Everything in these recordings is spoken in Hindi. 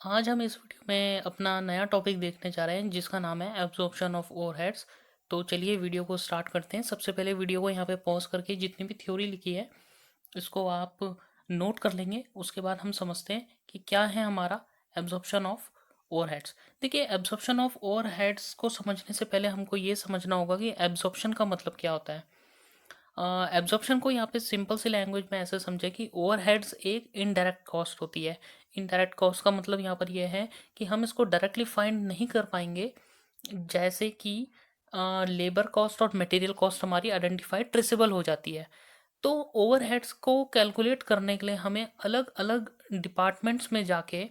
आज हम इस वीडियो में अपना नया टॉपिक देखने जा रहे हैं जिसका नाम है एब्जॉर्प्शन ऑफ ओवरहेड्स। तो चलिए वीडियो को स्टार्ट करते हैं। सबसे पहले वीडियो को यहाँ पे पॉज करके जितनी भी थ्योरी लिखी है इसको आप नोट कर लेंगे। उसके बाद हम समझते हैं कि क्या है हमारा एब्जॉर्प्शन ऑफ ओवरहेड्स। देखिए, एब्जॉर्प्शन ऑफ ओवरहेड्स को समझने से पहले हमको ये समझना होगा कि एब्जॉर्प्शन का मतलब क्या होता है। एब्जॉर्प्शन को यहाँ पे सिंपल सी लैंग्वेज में ऐसे समझे कि ओवरहेड्स एक इनडायरेक्ट कॉस्ट होती है। इनडायरेक्ट कॉस्ट का मतलब यहाँ पर यह है कि हम इसको डायरेक्टली फाइंड नहीं कर पाएंगे, जैसे कि लेबर कॉस्ट और मटेरियल कॉस्ट हमारी आइडेंटिफाई ट्रेसेबल हो जाती है। तो ओवरहेड्स को कैलकुलेट करने के लिए हमें अलग अलग डिपार्टमेंट्स में जाके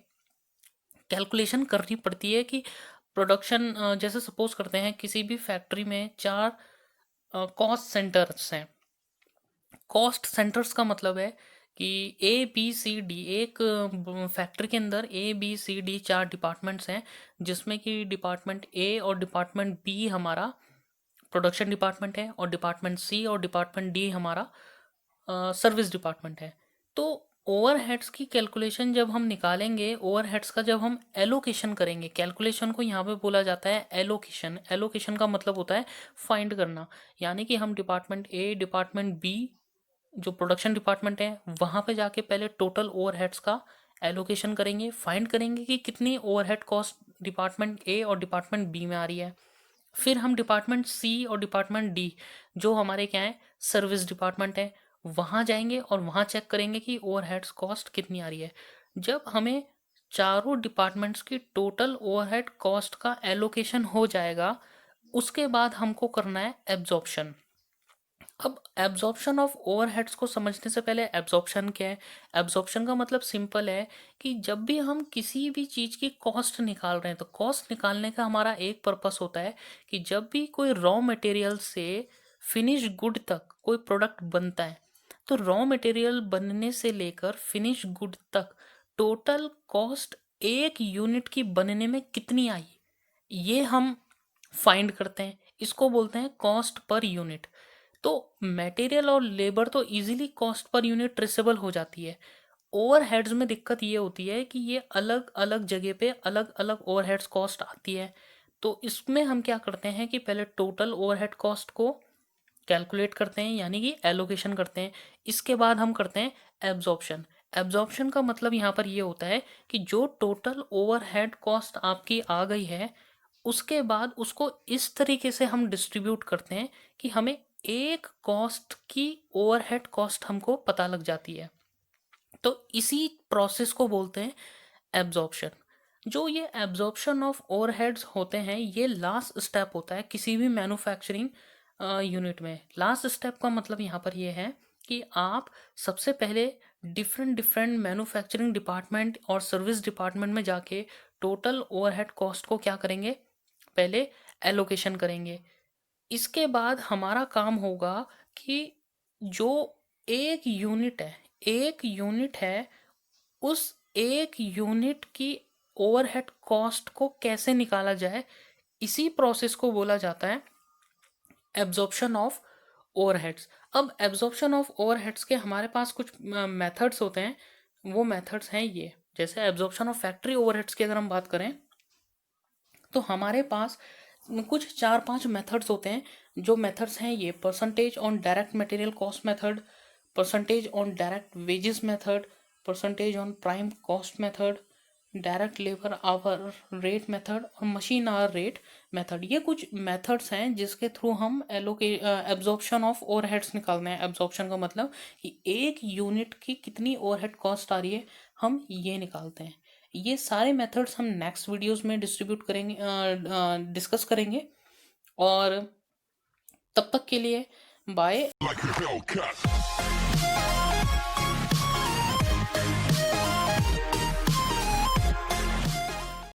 कैलकुलेशन करनी पड़ती है कि प्रोडक्शन, जैसे सपोज करते हैं किसी भी फैक्ट्री में चार कॉस्ट सेंटर्स हैं। कॉस्ट सेंटर्स का मतलब है कि ए बी सी डी, एक फैक्ट्री के अंदर ए बी सी डी चार डिपार्टमेंट्स हैं, जिसमें कि डिपार्टमेंट ए और डिपार्टमेंट बी हमारा प्रोडक्शन डिपार्टमेंट है और डिपार्टमेंट सी और डिपार्टमेंट डी हमारा सर्विस डिपार्टमेंट है। तो ओवरहेड्स की कैलकुलेशन जब हम निकालेंगे, ओवरहेड्स का जब हम एलोकेशन करेंगे, कैलकुलेशन को यहाँ पे बोला जाता है एलोकेशन। एलोकेशन का मतलब होता है फाइंड करना। यानी कि हम डिपार्टमेंट ए, डिपार्टमेंट बी जो प्रोडक्शन डिपार्टमेंट है वहाँ पे जाके पहले टोटल ओवरहेड्स का एलोकेशन करेंगे, फाइंड करेंगे कि कितनी ओवरहेड कॉस्ट डिपार्टमेंट ए और डिपार्टमेंट बी में आ रही है। फिर हम डिपार्टमेंट सी और डिपार्टमेंट डी, जो हमारे क्या है सर्विस डिपार्टमेंट है, वहाँ जाएंगे और वहाँ चेक करेंगे कि ओवरहेड्स कॉस्ट कितनी आ रही है। जब हमें चारों डिपार्टमेंट्स की टोटल ओवरहेड कॉस्ट का एलोकेशन हो जाएगा, उसके बाद हमको करना है एब्जॉर्प्शन। अब एब्जॉर्प्शन ऑफ ओवरहेड्स को समझने से पहले एब्जॉर्प्शन क्या है। एब्जॉर्प्शन का मतलब सिंपल है कि जब भी हम किसी भी चीज़ की कॉस्ट निकाल रहे हैं, तो कॉस्ट निकालने का हमारा एक पर्पस होता है कि जब भी कोई रॉ मटेरियल से फिनिश गुड तक कोई प्रोडक्ट बनता है, तो रॉ मटेरियल बनने से लेकर फिनिश गुड तक टोटल कॉस्ट एक यूनिट की बनने में कितनी आई, ये हम फाइंड करते हैं। इसको बोलते हैं कॉस्ट पर यूनिट। तो मटेरियल और लेबर तो easily cost per unit traceable हो जाती है। ओवरहेड्स में दिक्कत ये होती है कि ये अलग अलग जगह पे अलग अलग ओवरहेड्स कॉस्ट आती है। तो इसमें हम क्या करते हैं कि पहले टोटल ओवरहेड कॉस्ट को कैलकुलेट करते हैं, यानी कि एलोकेशन करते हैं। इसके बाद हम करते हैं एब्जॉर्प्शन। एब्जॉर्प्शन का मतलब यहाँ पर ये होता है कि जो टोटल ओवरहेड कॉस्ट आपकी आ गई है, उसके बाद उसको इस तरीके से हम डिस्ट्रीब्यूट करते हैं कि हमें एक कॉस्ट की ओवरहेड कॉस्ट हमको पता लग जाती है। तो इसी प्रोसेस को बोलते हैं एब्जॉर्प्शन। जो ये एब्जॉर्प्शन ऑफ ओवरहेड्स होते हैं, ये लास्ट स्टेप होता है किसी भी मैन्युफैक्चरिंग यूनिट में। लास्ट स्टेप का मतलब यहाँ पर ये है कि आप सबसे पहले डिफरेंट डिफरेंट मैन्युफैक्चरिंग डिपार्टमेंट और सर्विस डिपार्टमेंट में जाके टोटल ओवरहेड कॉस्ट को क्या करेंगे, पहले एलोकेशन करेंगे। इसके बाद हमारा काम होगा कि जो एक यूनिट है उस एक यूनिट की ओवरहेड कॉस्ट को कैसे निकाला जाए, इसी प्रोसेस को बोला जाता है एब्जॉर्प्शन ऑफ ओवरहेड्स। अब एब्जॉर्प्शन ऑफ ओवरहेड्स के हमारे पास कुछ मेथड्स होते हैं। वो मेथड्स हैं ये, जैसे एब्जॉर्प्शन ऑफ फैक्ट्री ओवरहेड्स की अगर हम बात करें तो हमारे पास कुछ चार पांच मेथड्स होते हैं। जो मेथड्स हैं ये percentage on direct material cost method, percentage on direct wages method, percentage on prime cost method, direct labour hour rate method और मशीन आवर रेट मेथड। ये कुछ मेथड्स हैं जिसके थ्रू हम एब्जॉर्प्शन ऑफ ओवरहेड्स निकालते हैं। एब्जॉर्प्शन का मतलब कि एक यूनिट की कितनी ओवरहेड कॉस्ट आ रही है, हम ये निकालते हैं। ये सारे मेथड्स हम नेक्स्ट वीडियोस में डिस्ट्रीब्यूट करेंगे, डिस्कस करेंगे। और तब तक के लिए बाय।